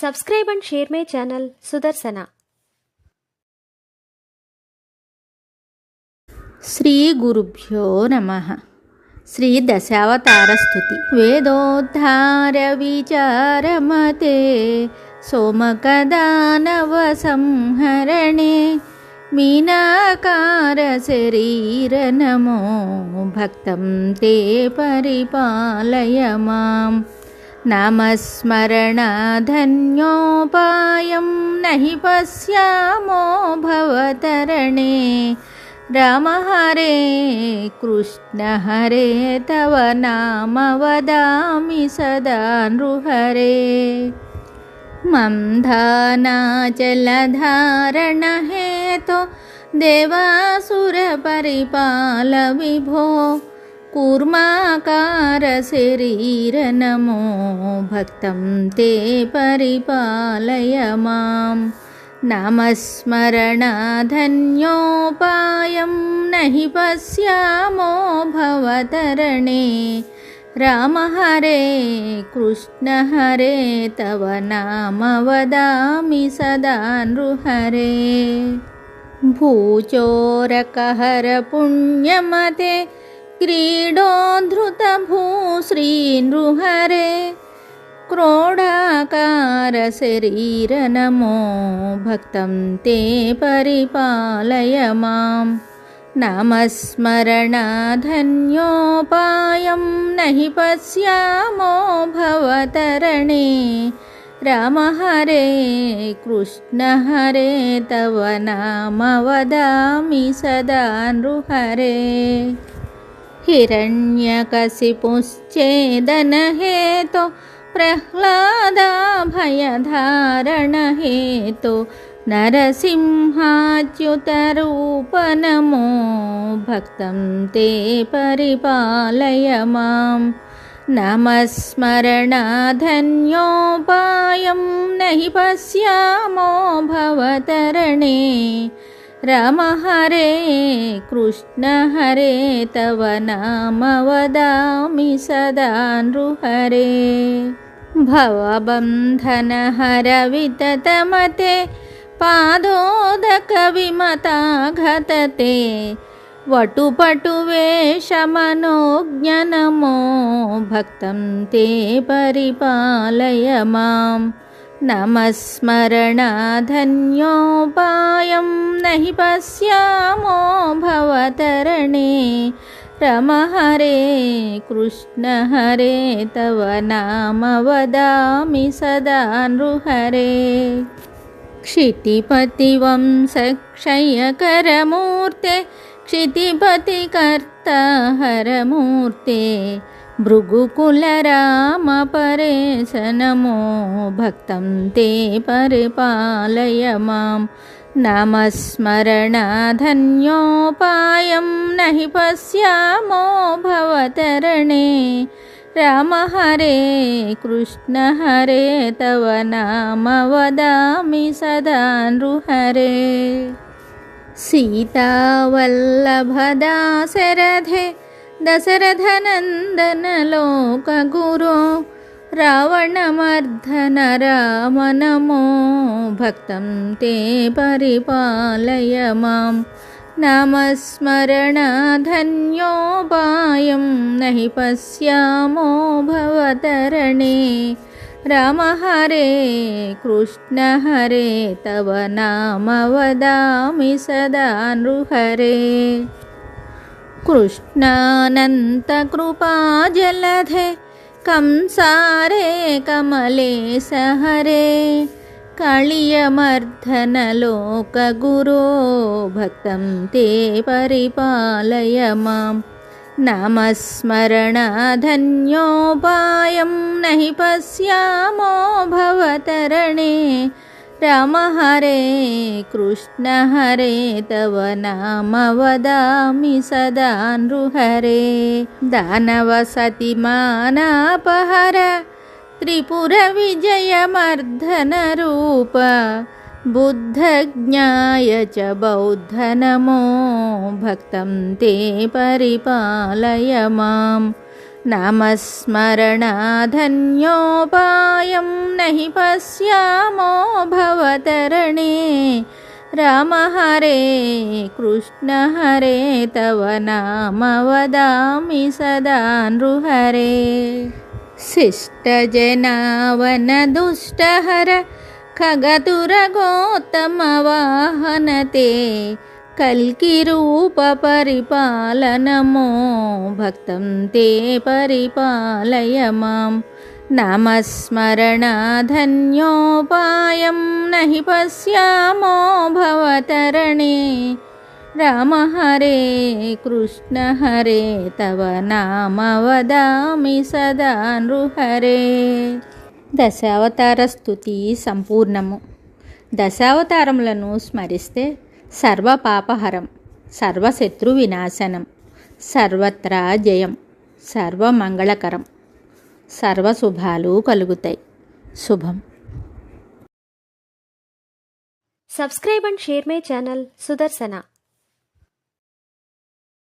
Subscribe and share my channel Sudarsana. Shri గురుభ్యో నమః. శ్రీ దశావతార స్తుతి. వేదోద్ధార విచారమతే సోమకదానవ సంహరణే మీనాకార శరీర నమో భక్తం తే పరిపాలయ మాం. నామస్మరణాధన్యోపాయం నహి పశ్యామో భవతరణే. రామ హరే కృష్ణ హరే తవ నామ వదామి సదా నృహరే. మంధానాచలధారణ హేతో దేవాసుర పరిపాల విభో కూర్మాకార శరీర నమో భక్తం తే పరిపాలయ మాం. నామస్మరణాధన్యోపాయం నహి పశ్యామో భవతరణే. రామ హరే కృష్ణ హరే తవ నామ వదామి సదా నృహరే. భూచోరకహర పుణ్యమతే క్రీడోద్ధృత భూశ్రీ నృహరే. క్రోడాకార శరీర నమో భక్తం తే పరిపాలయ మాం. నామస్మరణాధన్యోపాయం నహి పశ్యామో భవతరణే. రామ హరే కృష్ణ హరే తవ నామ వదామి సదా నృహరే. హిరణ్యకశిపుశ్చేదన హేతో ప్రహ్లాదాభయధారణ హేతో నరసింహాచ్యుతరూప నమో భక్తం తే పరిపాలయ మాం. నామస్మరణాధన్యోపాయం నహి పశ్యామో భవతరణే. రామ హరే కృష్ణ హరే తవ నామ వదామి సదా నృహరే. భవబంధన హర వితతమతే పాదోదక విమతాఘతతే వటుపటు వేషమనోజ్ఞ నమో భక్తం తే పరిపాలయ మాం. నామస్మరణాధన్యోపాయం నహి పశ్యామో భవతరణే. రమ హరే కృష్ణ హరే తవ నామ వదామి సదా నృహరే. క్షితిపతి వంశక్షయకరమూర్తే క్షితిపతి కర్త హరమూర్తే భృగుకుల రామ పరేశ నమో భక్తం తే పరిపాలయ మాం. నామస్మరణాధన్యోపాయం నహి పశ్యామో భవతరణే. రామ హరే కృష్ణ హరే తవ నామ వదామి సదా నృహరే. సీతావల్లభదాశరథే దశరథనందన లోకగురో రావణమర్ధన రామ నమో భక్తం తే పరిపాలయ మాం. నామస్మరణాధన్యోపాయం నహి పశ్యామో భవతరణే. రామ హరే కృష్ణ హరే తవ నామ వదామి సదా నృహరే. కృష్ణానంత కృపాజలధే కంసారే కమలేశ హరే కాళియమర్ధన లోకగురో భక్తం తే పరిపాలయ మాం. నామస్మరణాధన్యోపాయం నహి పశ్యామో భవతరణే. రామ హరే కృష్ణ హరే తవ నామ వదామి సదా నృహరే. దానవ సతిమానాపహర త్రిపుర విజయమర్ధన రూప బుద్ధజ్ఞాయ చ బౌద్ధ నమో భక్తం తే పరిపాలయ మాం. నామస్మరణాధన్యోపాయం నహి పశ్యామో భవతరణే రామ హరే కృష్ణ హరే తవ నామ వదామి సదా నృహరే శిష్టజనావన దుష్టహర ఖగతురగోత్తమ వాహనతే కల్కి రూప పరిపాలనమో భక్తం తే పరిపాలయ మాం నామస్మరణాధన్యోపాయం నహి పశ్యామో భవతరణే రామ హరే కృష్ణ హరే తవ నామ వదామి సదా నృహరే. దశావతార స్తుతి సంపూర్ణము. దశావతారములను స్మరిస్తే సర్వపాపహరం, సర్వశత్రు వినాశనం, సర్వత్రా జయం, సర్వమంగళకరం, సర్వశుభాలు కలుగుతాయి. శుభం. Subscribe and share my channel Sudarsana.